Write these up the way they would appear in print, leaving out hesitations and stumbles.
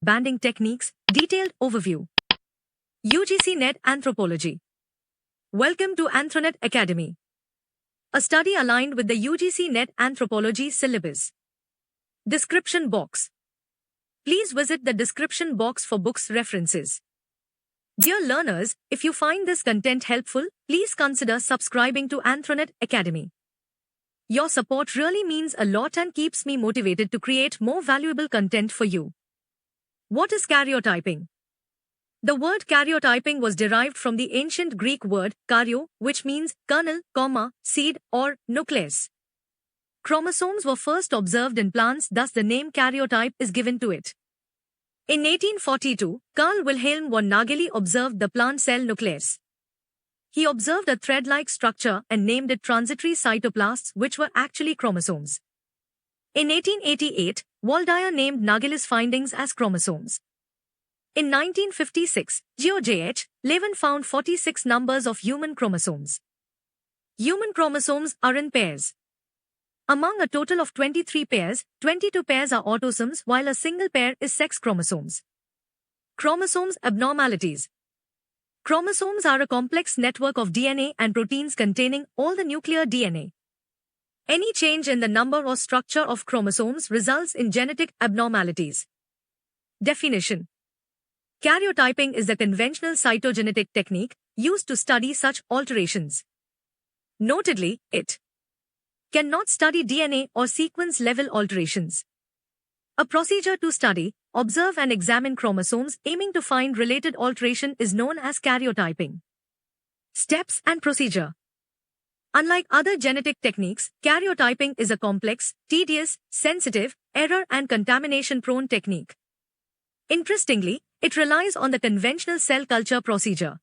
banding techniques, detailed overview. UGC NET Anthropology. Welcome to Anthronet Academy, a study aligned with the UGC NET Anthropology syllabus. Description box. Please visit the description box for books references. Dear learners, if you find this content helpful, please consider subscribing to Anthronet Academy. Your support really means a lot and keeps me motivated to create more valuable content for you. What is karyotyping? The word karyotyping was derived from the ancient Greek word karyo, which means kernel, seed, or nucleus. Chromosomes were first observed in plants, thus the name karyotype is given to it. In 1842, Carl Wilhelm von Nageli observed the plant cell nucleus. He observed a thread-like structure and named it transitory cytoplasts, which were actually chromosomes. In 1888, Waldeyer named Nageli's findings as chromosomes. In 1956, George H. Levin found 46 numbers of human chromosomes. Human chromosomes are in pairs. Among a total of 23 pairs, 22 pairs are autosomes while a single pair is sex chromosomes. Chromosomes abnormalities. Chromosomes are a complex network of DNA and proteins containing all the nuclear DNA. Any change in the number or structure of chromosomes results in genetic abnormalities. Definition. Karyotyping is the conventional cytogenetic technique used to study such alterations. Notedly, it cannot study DNA or sequence-level alterations. A procedure to study, observe and examine chromosomes aiming to find related alteration is known as karyotyping. Steps and procedure. Unlike other genetic techniques, karyotyping is a complex, tedious, sensitive, error and contamination-prone technique. Interestingly, it relies on the conventional cell culture procedure.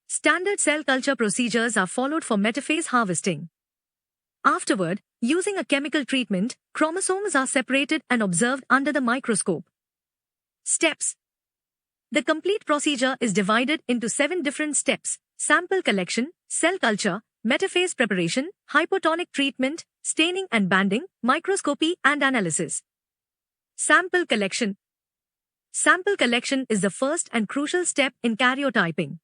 Standard cell culture procedures are followed for metaphase harvesting. Afterward, using a chemical treatment, chromosomes are separated and observed under the microscope. Steps. The complete procedure is divided into 7 different steps: sample collection, cell culture, metaphase preparation, hypotonic treatment, staining and banding, microscopy and analysis. Sample collection. Sample collection is the first and crucial step in karyotyping.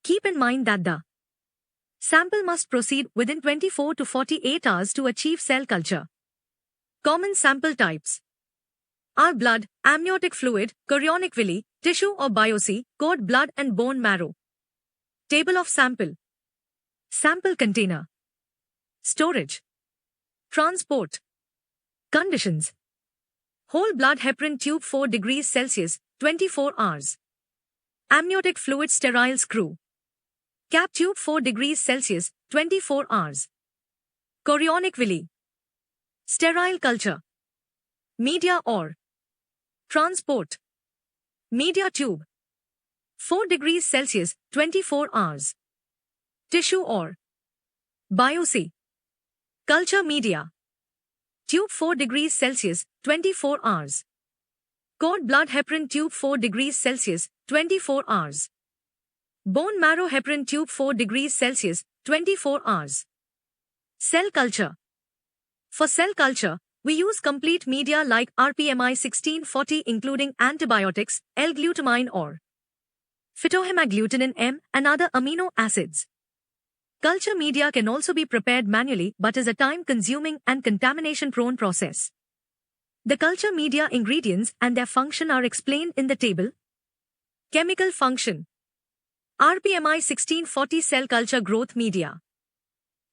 Keep in mind that the sample must proceed within 24 to 48 hours to achieve cell culture. Common sample types are blood, amniotic fluid, chorionic villi, tissue or biopsy, cord blood and bone marrow. Table of sample. Sample container. Storage. Transport. Conditions. Whole blood heparin tube 4 degrees Celsius, 24 hours. Amniotic fluid sterile screw. Cap tube 4 degrees Celsius, 24 hours. Chorionic villi. Sterile culture. Media or transport. Media tube. 4 degrees Celsius, 24 hours. Tissue or biopsy. Culture media. Tube 4 degrees Celsius, 24 hours. Cord blood heparin tube 4 degrees Celsius, 24 hours. Bone marrow heparin tube 4 degrees Celsius, 24 hours. Cell culture. For cell culture, we use complete media like RPMI 1640 including antibiotics, L-glutamine or phytohemagglutinin M and other amino acids. Culture media can also be prepared manually but is a time-consuming and contamination-prone process. The culture media ingredients and their function are explained in the table. Chemical function. RPMI 1640 cell culture growth media.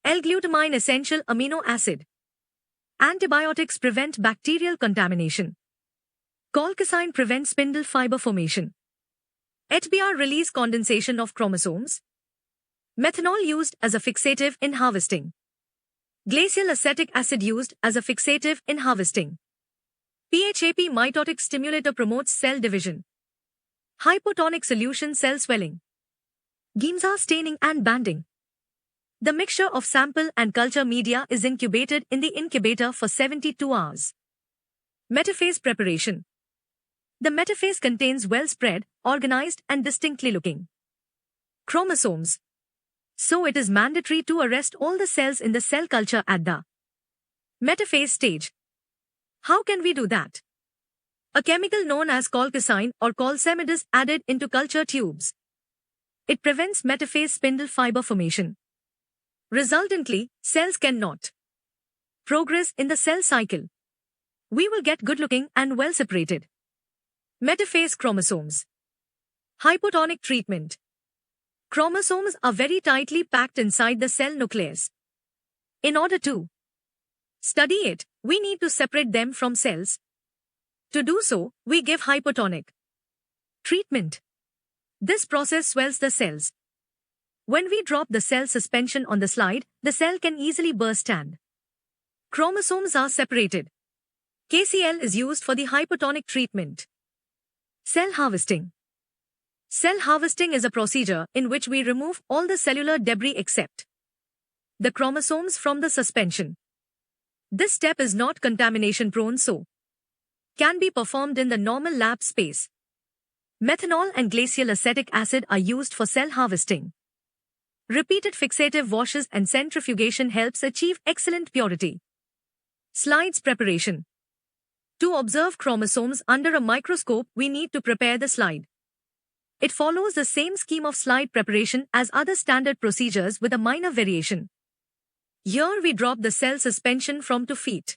L-glutamine essential amino acid. Antibiotics prevent bacterial contamination. Colchicine prevents spindle fiber formation. HBr release condensation of chromosomes. Methanol used as a fixative in harvesting. Glacial acetic acid used as a fixative in harvesting. PHAP mitotic stimulator promotes cell division. Hypotonic solution cell swelling. Giemsa staining and banding. The mixture of sample and culture media is incubated in the incubator for 72 hours. Metaphase preparation. The metaphase contains well-spread, organized and distinctly looking chromosomes. So it is mandatory to arrest all the cells in the cell culture at the metaphase stage. How can we do that? A chemical known as colchicine or colcimide is added into culture tubes. It prevents metaphase spindle fiber formation. Resultantly, cells cannot progress in the cell cycle. We will get good-looking and well-separated metaphase chromosomes. Hypotonic treatment. Chromosomes are very tightly packed inside the cell nucleus. In order to study it, we need to separate them from cells. To do so, we give hypotonic treatment. This process swells the cells. When we drop the cell suspension on the slide, the cell can easily burst and chromosomes are separated. KCl is used for the hypotonic treatment. Cell harvesting. Cell harvesting is a procedure in which we remove all the cellular debris except the chromosomes from the suspension. This step is not contamination prone, so can be performed in the normal lab space. Methanol and glacial acetic acid are used for cell harvesting. Repeated fixative washes and centrifugation helps achieve excellent purity. Slides preparation. To observe chromosomes under a microscope, we need to prepare the slide. It follows the same scheme of slide preparation as other standard procedures with a minor variation. Here we drop the cell suspension from 2 feet.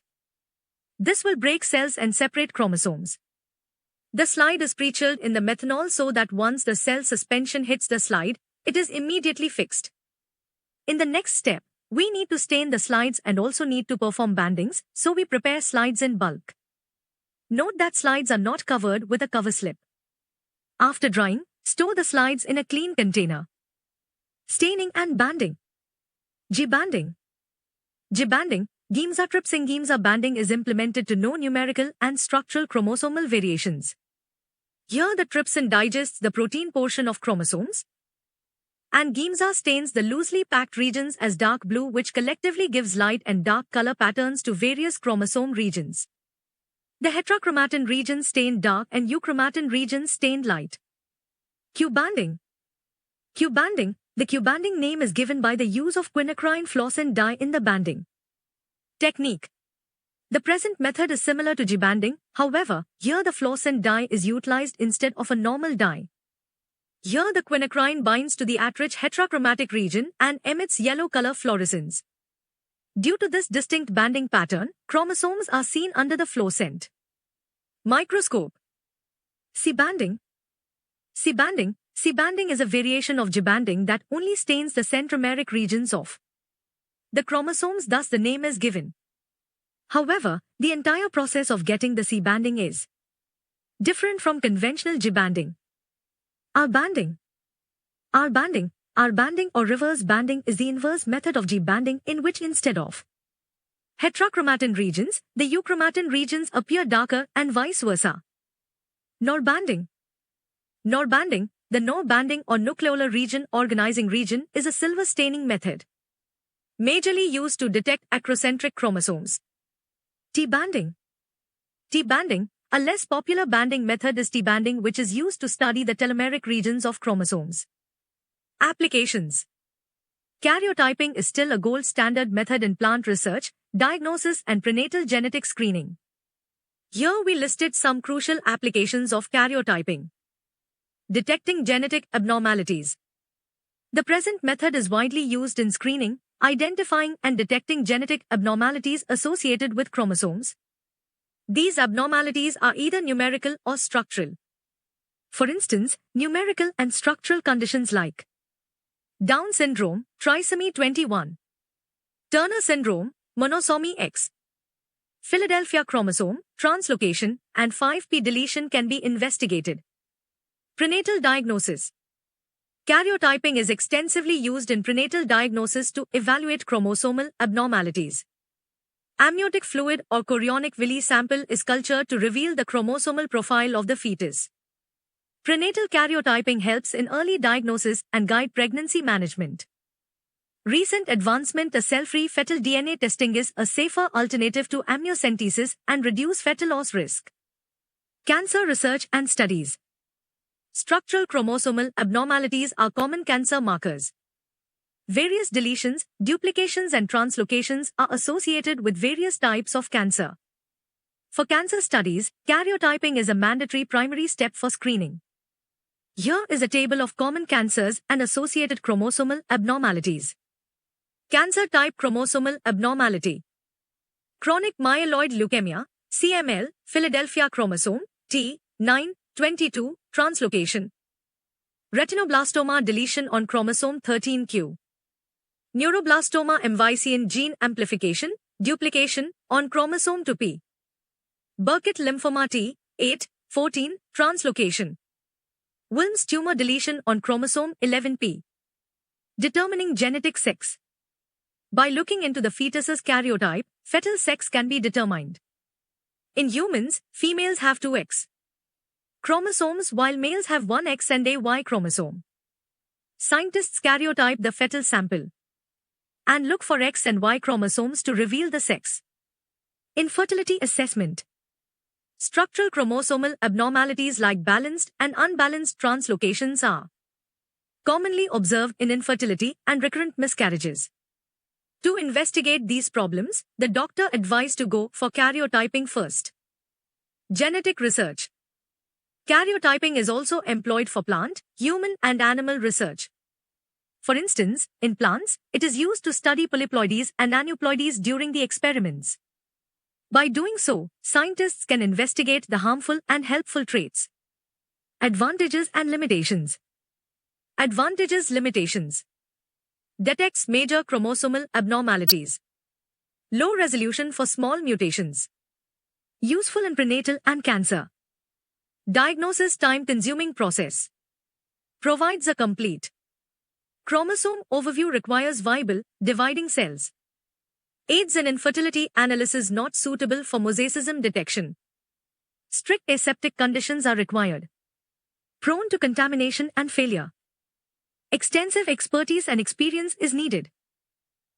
This will break cells and separate chromosomes. The slide is pre-chilled in the methanol so that once the cell suspension hits the slide, it is immediately fixed. In the next step, we need to stain the slides and also need to perform bandings, so we prepare slides in bulk. Note that slides are not covered with a cover slip. After drying, store the slides in a clean container. Staining and banding. G-banding. G-banding, Giemsa-Trips-Giemsa banding is implemented to know numerical and structural chromosomal variations. Here the trypsin digests the protein portion of chromosomes, and Giemsa stains the loosely packed regions as dark blue, which collectively gives light and dark color patterns to various chromosome regions. The heterochromatin regions stained dark and euchromatin regions stained light. Q-banding. Q-banding. The Q-banding name is given by the use of quinacrine fluorescent dye in the banding technique. The present method is similar to G-banding, however, here the fluorescent dye is utilized instead of a normal dye. Here the quinacrine binds to the at-rich heterochromatic region and emits yellow color fluorescence. Due to this distinct banding pattern, chromosomes are seen under the fluorescent microscope. C-banding. C-banding. C-banding is a variation of G-banding that only stains the centromeric regions of the chromosomes, thus the name is given. However, the entire process of getting the C-banding is different from conventional G-banding. R-banding. R-banding. R-banding or reverse banding is the inverse method of G-banding, in which instead of heterochromatin regions, the euchromatin regions appear darker and vice versa. NOR-banding. NOR-banding. The NOR-banding or nucleolar region organizing region is a silver staining method, majorly used to detect acrocentric chromosomes. T-banding. T-banding. A less popular banding method is T-banding, which is used to study the telomeric regions of chromosomes. Applications. Karyotyping is still a gold standard method in plant research, diagnosis and prenatal genetic screening. Here we listed some crucial applications of karyotyping. Detecting genetic abnormalities. The present method is widely used in screening, identifying and detecting genetic abnormalities associated with chromosomes. These abnormalities are either numerical or structural. For instance, numerical and structural conditions like Down syndrome, trisomy 21, Turner syndrome, monosomy X, Philadelphia chromosome, translocation, and 5p deletion can be investigated. Prenatal diagnosis. Karyotyping is extensively used in prenatal diagnosis to evaluate chromosomal abnormalities. Amniotic fluid or chorionic villi sample is cultured to reveal the chromosomal profile of the fetus. Prenatal karyotyping helps in early diagnosis and guide pregnancy management. Recent advancement to cell-free fetal DNA testing is a safer alternative to amniocentesis and reduce fetal loss risk. Cancer research and studies. Structural chromosomal abnormalities are common cancer markers. Various deletions, duplications and translocations are associated with various types of cancer. For cancer studies, karyotyping is a mandatory primary step for screening. Here is a table of common cancers and associated chromosomal abnormalities. Cancer type chromosomal abnormality. Chronic myeloid leukemia, CML, Philadelphia chromosome, T922, translocation. Retinoblastoma deletion on chromosome 13q. Neuroblastoma MYCin gene amplification, duplication, on chromosome 2p. Burkitt lymphoma T814, translocation. Wilms tumor deletion on chromosome 11p. Determining genetic sex. By looking into the fetus's karyotype, fetal sex can be determined. In humans, females have 2 X chromosomes while males have 1 X and a Y chromosome. Scientists karyotype the fetal sample and look for X and Y chromosomes to reveal the sex. Infertility assessment. Structural chromosomal abnormalities like balanced and unbalanced translocations are commonly observed in infertility and recurrent miscarriages. To investigate these problems, the doctor advised to go for karyotyping first. Genetic research. Karyotyping is also employed for plant, human and animal research. For instance, in plants, it is used to study polyploidies and aneuploidies during the experiments. By doing so, scientists can investigate the harmful and helpful traits. Advantages and limitations. Advantages, limitations. Detects major chromosomal abnormalities. Low resolution for small mutations. Useful in prenatal and cancer. Diagnosis time-consuming process. Provides a complete chromosome overview, requires viable, dividing cells. Aids in infertility analysis, not suitable for mosaicism detection. Strict aseptic conditions are required. Prone to contamination and failure. Extensive expertise and experience is needed.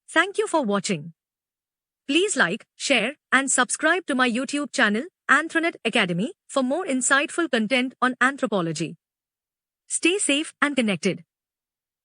Thank you for watching. Please like, share, and subscribe to my YouTube channel, Anthronet Academy, for more insightful content on anthropology. Stay safe and connected.